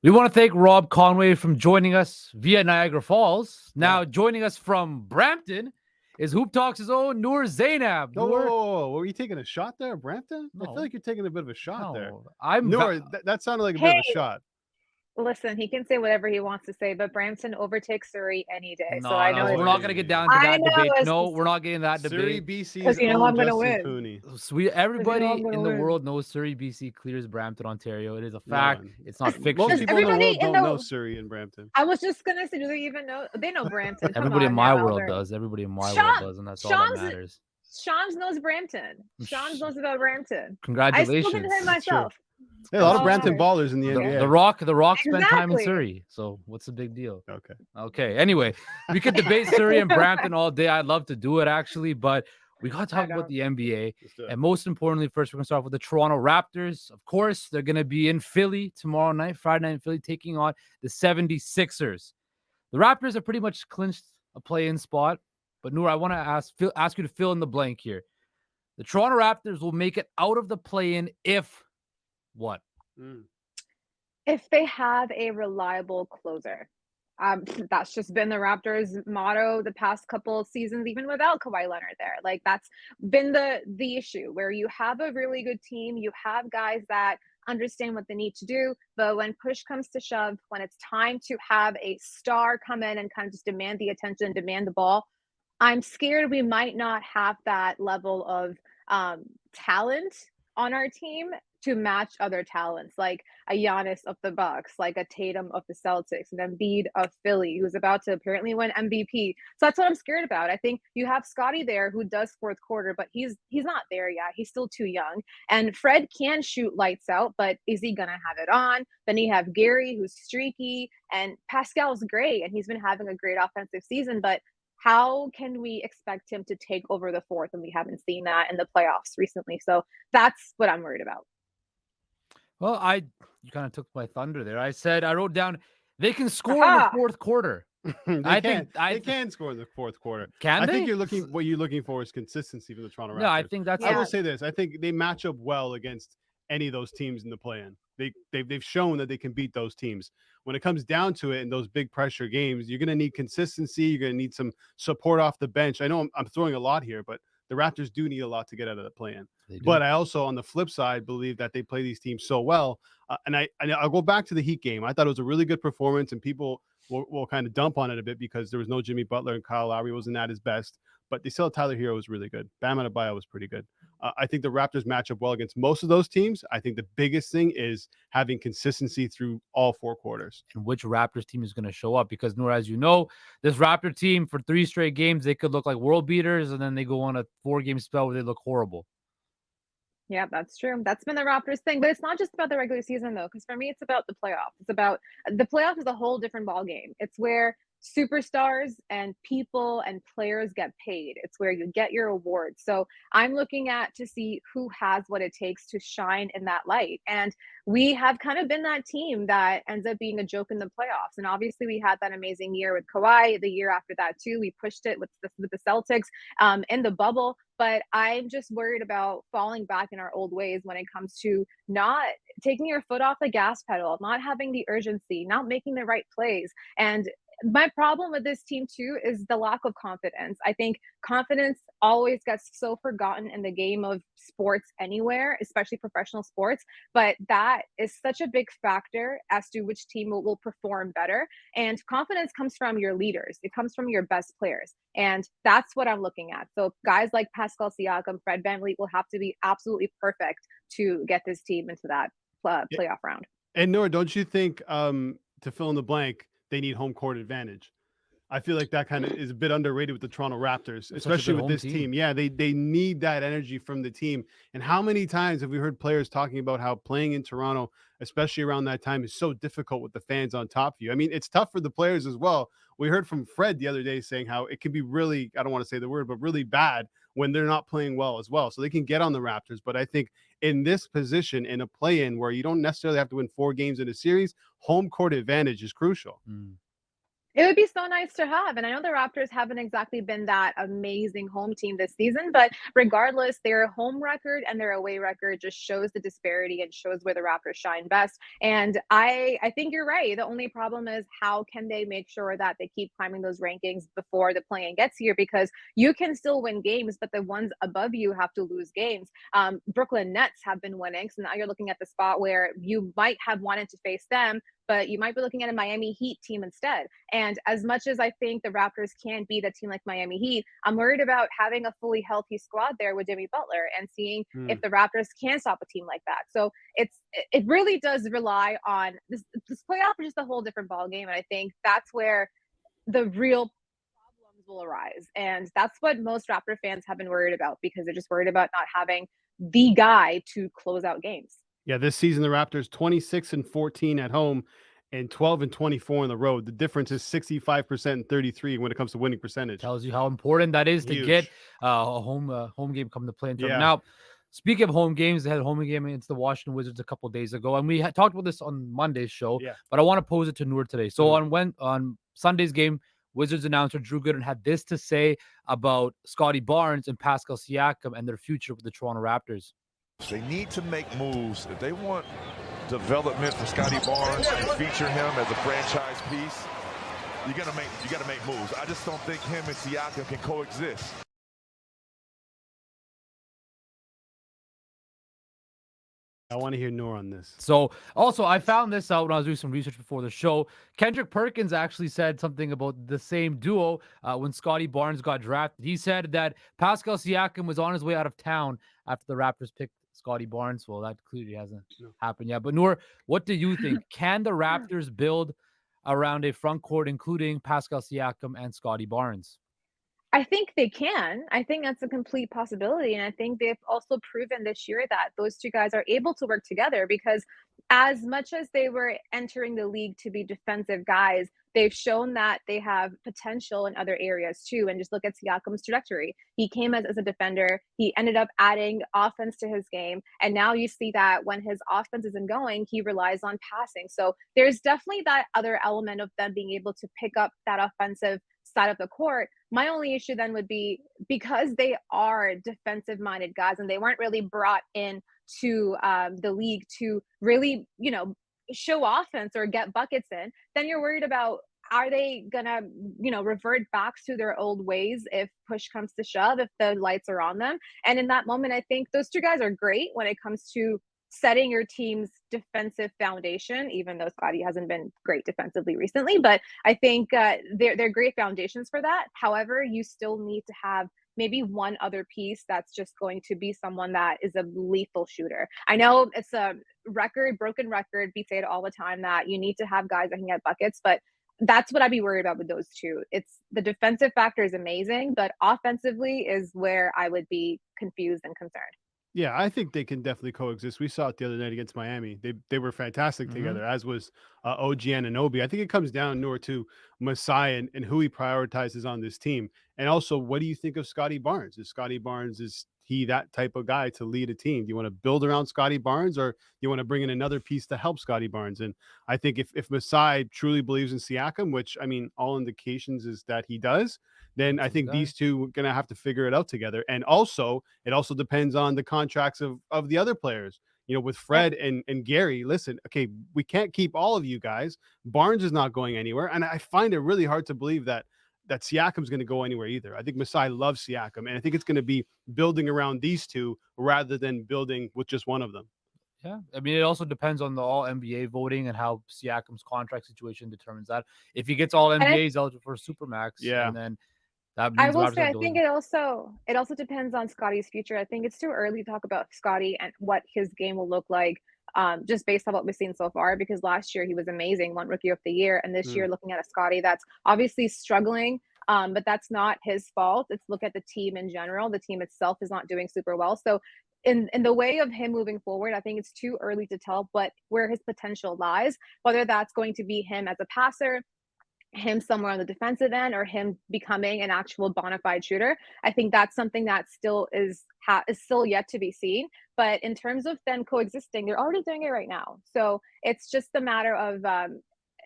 We want to thank Rob Conway from joining us via Niagara Falls. Now, joining us from Brampton is Hoop Talks' own Noor Zainab. Oh, whoa, Noor? whoa, whoa. Were you taking a shot there, Brampton? I feel No, like you're taking a bit of a shot there. no. Noor, that sounded like a bit Hey, of a shot. listen, he can say whatever he wants to say, but Brampton overtakes Surrey any day. So No, I know no, it's we're not going to get down to I that know debate. it's No, we're not getting that Surrey, debate. BC's because you know own I'm gonna Justin win. Cooney. Sweet, Because you know everybody I'm gonna in the win. world knows Surrey, BC clears Brampton, Ontario. It is a No fact. one. It's not Most fiction. Does people in the everybody world in don't know the Surrey and Brampton. I was just gonna say, do they even know? They know Brampton. Come Everybody in on my now, world Albert. does. Everybody in my world Sean, does, and that's all that Sean's matters. Shams knows Brampton. Shams knows about Brampton. I've spoken to Congratulations. him That's true. myself. Hey, a lot of Oh, Brampton ballers in the The NBA. Rock spent time in exactly. Surrey. So what's the big deal? Okay. Okay. Anyway, we could debate Surrey and Brampton all day. I'd love to do it actually, but we got to I talk about don't. the NBA. Let's do it. And most importantly, first, we're going to start with the Toronto Raptors. Of course, they're going to be in Philly tomorrow night, Friday night in Philly, taking on the 76ers. The Raptors have pretty much clinched a play-in spot. But Noor, I want to ask you to fill in the blank here. The Toronto Raptors will make it out of the play-in if what? If they have a reliable closer. That's just been the Raptors' motto the past couple of seasons, even without Kawhi Leonard there. Like that's been the issue where you have a really good team, you have guys that understand what they need to do, but when push comes to shove, when it's time to have a star come in and kind of just demand the attention, demand the ball, I'm scared we might not have that level of talent on our team to match other talents, like a Giannis of the Bucks, like a Tatum of the Celtics, an Embiid of Philly, who's about to apparently win MVP. So that's what I'm scared about. I think you have Scottie there who does fourth quarter, but he's not there yet. He's still too young. And Fred can shoot lights out, but is he gonna have it on? Then you have Gary who's streaky, and Pascal's great, and he's been having a great offensive season, but how can we expect him to take over the fourth when we haven't seen that in the playoffs recently? So that's what I'm worried about. Well, you kind of took my thunder there. I wrote down they can score in the Aha! fourth quarter. They can score in the fourth quarter. Can I they? think what you're looking for is consistency from the Toronto Raptors. No, I think that's I Yeah. will say this. I think they match up well against any of those teams in the play-in. They've shown that they can beat those teams. When it comes down to it in those big pressure games, you're going to need consistency. You're going to need some support off the bench. I know I'm throwing a lot here, but the Raptors do need a lot to get out of the play-in. But I also, on the flip side, believe that they play these teams so well. And I'll go back to the Heat game. I thought it was a really good performance, and people will kind of dump on it a bit because there was no Jimmy Butler and Kyle Lowry wasn't at his best. But they still had Tyler Hero was really good. Bam Adebayo was pretty good. I think the Raptors match up well against most of those teams. I think the biggest thing is having consistency through all four quarters. And which Raptors team is going to show up? Because, Noor, as you know, this Raptor team for 3 straight games, they could look like world beaters, and then they go on a 4-game spell where they look horrible. Yeah, that's true. That's been the Raptors thing, but it's not just about the regular season though, because for me, it's about the playoffs. It's about the playoffs is a whole different ball game. It's where superstars and people and players get paid. It's where you get your awards. So I'm looking at to see who has what it takes to shine in that light. And we have kind of been that team that ends up being a joke in the playoffs. And obviously, we had that amazing year with Kawhi. The year after that too, we pushed it with the Celtics in the bubble. But I'm just worried about falling back in our old ways when it comes to not taking your foot off the gas pedal, not having the urgency, not making the right plays. And my problem with this team too is the lack of confidence. I think confidence always gets so forgotten in the game of sports anywhere, especially professional sports. But that is such a big factor as to which team will perform better. And confidence comes from your leaders. It comes from your best players. And that's what I'm looking at. So guys like Pascal Siakam, Fred VanVleet will have to be absolutely perfect to get this team into that playoff round. And Noor, don't you think to fill in the blank, they need home court advantage? I feel like that kind of is a bit underrated with the Toronto Raptors, especially with this team. Yeah, they need that energy from the team. And how many times have we heard players talking about how playing in Toronto, especially around that time, is so difficult with the fans on top of you? I mean, it's tough for the players as well. We heard from Fred the other day saying how it can be really, I don't want to say the word, but really bad when they're not playing well as well. So they can get on the Raptors. But I think in this position, in a play-in where you don't necessarily have to win 4 games in a series, home court advantage is crucial. It would be so nice to have. And I know the Raptors haven't exactly been that amazing home team this season, but regardless, their home record and their away record just shows the disparity and shows where the Raptors shine best. And I think you're right. The only problem is how can they make sure that they keep climbing those rankings before the play-in gets here, because you can still win games, but the ones above you have to lose games. Brooklyn Nets have been winning. So now you're looking at the spot where you might have wanted to face them, but you might be looking at a Miami Heat team instead. And as much as I think the Raptors can beat a team like Miami Heat, I'm worried about having a fully healthy squad there with Jimmy Butler and seeing if the Raptors can stop a team like that. So it really does rely on this playoff is just a whole different ball game, and I think that's where the real problems will arise. And that's what most Raptor fans have been worried about, because they're just worried about not having the guy to close out games. Yeah, this season the Raptors 26-14 at home and 12-24 on the road. The difference is 65% and 33 when it comes to winning percentage. Tells you how important that is to get Huge. a home game come to play in tournament. Yeah. Now, speaking of home games, they had a home game against the Washington Wizards a couple days ago, and we had talked about this on Monday's show. Yeah. But I want to pose it to Noor today. So on Sunday's game, Wizards announcer Drew Gooden had this to say about Scottie Barnes and Pascal Siakam and their future with the Toronto Raptors. They need to make moves if they want development for Scottie Barnes and feature him as a franchise piece. You got to make moves. I just don't think him and Siakam can coexist. I want to hear Noor on this. So also, I found this out when I was doing some research before the show. Kendrick Perkins actually said something about the same duo when Scottie Barnes got drafted. He said that Pascal Siakam was on his way out of town after the Raptors picked Scottie Barnes. Well, that clearly hasn't happened yet. But Noor, what do you think? Can the Raptors build around a front court, including Pascal Siakam and Scottie Barnes? I think they can. I think that's a complete possibility. And I think they've also proven this year that those two guys are able to work together, because as much as they were entering the league to be defensive guys, they've shown that they have potential in other areas too. And just look at Siakam's trajectory. He came as a defender. He ended up adding offense to his game. And now you see that when his offense isn't going, he relies on passing. So there's definitely that other element of them being able to pick up that offensive side of the court. My only issue then would be, because they are defensive minded guys and they weren't really brought in to the league to really, show offense or get buckets in, then you're worried about, are they gonna, revert back to their old ways if push comes to shove, if the lights are on them? And in that moment, I think those two guys are great when it comes to setting your team's defensive foundation, even though Scottie hasn't been great defensively recently. But I think they're great foundations for that. However, you still need to have maybe one other piece that's just going to be someone that is a lethal shooter. I know it's a broken record. We say it all the time that you need to have guys that can get buckets, but that's what I'd be worried about with those two. It's the defensive factor is amazing, but offensively is where I would be confused and concerned. Yeah, I think they can definitely coexist. We saw it the other night against Miami. They were fantastic together, as was OG Anunoby. I think it comes down more to Masai and who he prioritizes on this team. And also, what do you think of Scottie Barnes? Is he that type of guy to lead a team? Do you want to build around Scottie Barnes, or do you want to bring in another piece to help Scottie Barnes? And I think if Masai truly believes in Siakam, which I mean, all indications is that he does, then I think these two are going to have to figure it out together. And also, it also depends on the contracts of the other players. With Fred and Gary, listen, okay, we can't keep all of you guys. Barnes is not going anywhere. And I find it really hard to believe that Siakam's going to go anywhere either. I think Masai loves Siakam, and I think it's going to be building around these two rather than building with just one of them. Yeah, I mean, it also depends on the All NBA voting and how Siakam's contract situation determines that. If he gets All NBA, he's eligible for Supermax. Yeah. And then that means I will say, I think it also depends on Scottie's future. I think it's too early to talk about Scottie and what his game will look like, just based on what we've seen so far. Because last year he was amazing, won Rookie of the Year, and this year looking at a Scottie that's obviously struggling, but that's not his fault. It's look at the team in general. The team itself is not doing super well. So in the way of him moving forward, I think it's too early to tell, but where his potential lies, whether that's going to be him as a passer, him somewhere on the defensive end, or him becoming an actual bona fide shooter. I think that's something that still is still yet to be seen. But in terms of them coexisting, they're already doing it right now. So it's just a matter of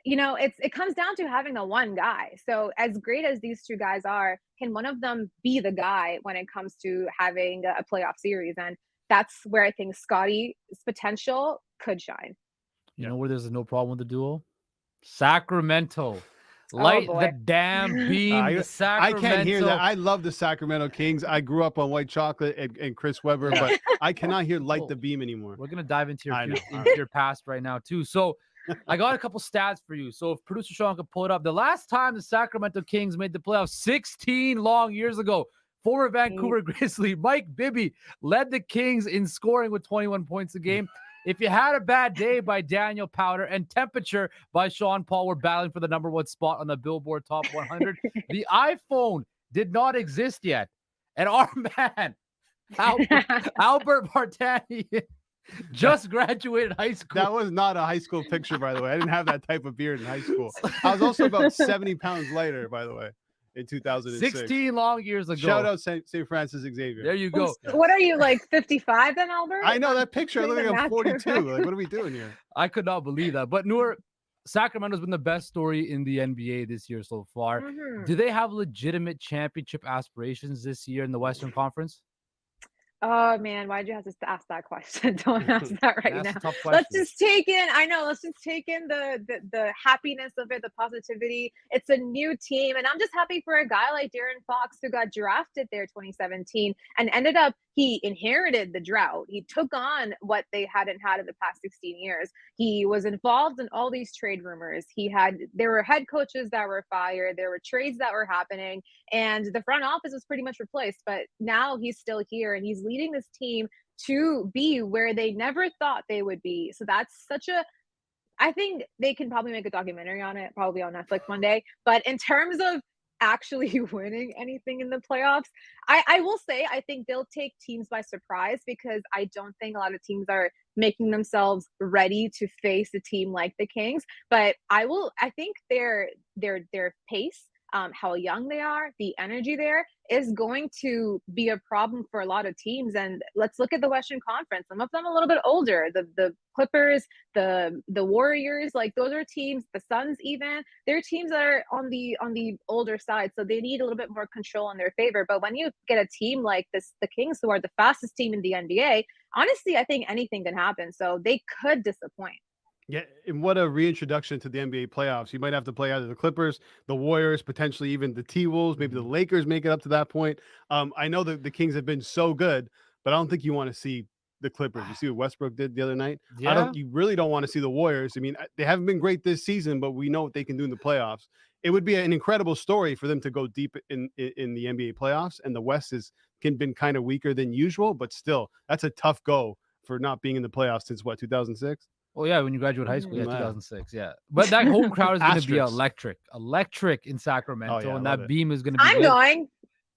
it comes down to having the one guy. So as great as these two guys are, can one of them be the guy when it comes to having a playoff series? And that's where I think Scottie's potential could shine. You know where there's no problem with the duo? Sacramento. Oh, Light the boy. damn beam. The I Sacramento. can't hear that. I love the Sacramento Kings. I grew up on White Chocolate and Chris Webber, but I cannot hear Light the Beam anymore. We're gonna dive into I know. into your past right now too. So I got a couple stats for you. So if producer Sean could pull it up, the last time the Sacramento Kings made the playoffs 16 long years ago, former Vancouver Grizzly Mike Bibby led the Kings in scoring with 21 points a game. If You Had a Bad Day by Daniel Powder and Temperature by Sean Paul were battling for the #1 spot on the Billboard Top 100. The iPhone did not exist yet. And our man, Albert Martani, just graduated high school. That was not a high school picture, by the way. I didn't have that type of beard in high school. I was also about 70 pounds lighter, by the way, in 2006. 16 long years ago. Shout out St. Francis Xavier. There you go. What are you, like 55 then, Albert? I know that picture. I look like I'm Math 42. correct. Like, what are we doing here? I could not believe that. But Noor, Sacramento's been the best story in the NBA this year so far. Mhm. Do they have legitimate championship aspirations this year in the Western Conference? Oh man, why'd you have to ask that question? Don't ask that right That's now. a tough Let's question. just take in. I know. Let's just take in the happiness of it, the positivity. It's a new team, and I'm just happy for a guy like De'Aaron Fox who got drafted there 2017 and ended up. He inherited the drought. He took on what they hadn't had in the past 16 years. He was involved in all these trade rumors. There were head coaches that were fired. There were trades that were happening, and the front office was pretty much replaced. But now he's still here, and he's leading this team to be where they never thought they would be. So that's I think they can probably make a documentary on it, probably on Netflix one day. But in terms of actually winning anything in the playoffs, I will say I think they'll take teams by surprise because I don't think a lot of teams are making themselves ready to face a team like the Kings. But I think their pace, how young they are, the energy there is going to be a problem for a lot of teams. And let's look at the Western Conference. Some of them a little bit older. The Clippers, the Warriors, like those are teams. The Suns, even they're teams that are on the older side, so they need a little bit more control in their favor. But when you get a team like the Kings, who are the fastest team in the NBA, honestly, I think anything can happen. So they could disappoint. Yeah, and what a reintroduction to the NBA playoffs. You might have to play either the Clippers, the Warriors, potentially even the T-Wolves, maybe the Lakers make it up to that point. I know that the Kings have been so good, but I don't think you want to see the Clippers. You see what Westbrook did the other night? Yeah. You really don't want to see the Warriors. I mean, they haven't been great this season, but we know what they can do in the playoffs. It would be an incredible story for them to go deep in the NBA playoffs, and the West has been kind of weaker than usual, but still, that's a tough go for not being in the playoffs since what, 2006? Oh yeah, when you graduate high school, yeah, Yeah. 2006, yeah. But that home crowd is going to be Asterisks. electric in Sacramento, Oh, yeah, I and love that it. beam is going to be. I'm lit. going.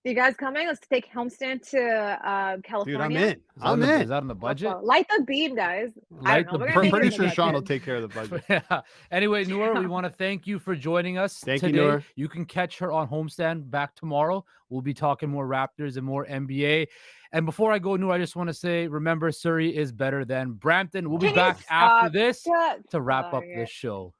You guys coming? Let's take Homestand to California. Dude, I'm in. Is that I'm on the- in. Is that on the budget? Light the beam, guys. I Light don't know. the We're beam. gonna make it Pretty in the sure Sean will budget. take care of the budget. Yeah. Anyway, Noor, we want to thank you for joining us Thank you, today. Noor. You can catch her on Homestand back tomorrow. We'll be talking more Raptors and more NBA. And before I go, Noor, I just want to say, remember, Surrey is better than Brampton. We'll be Can you back after stop? this Shut to wrap up up. this show.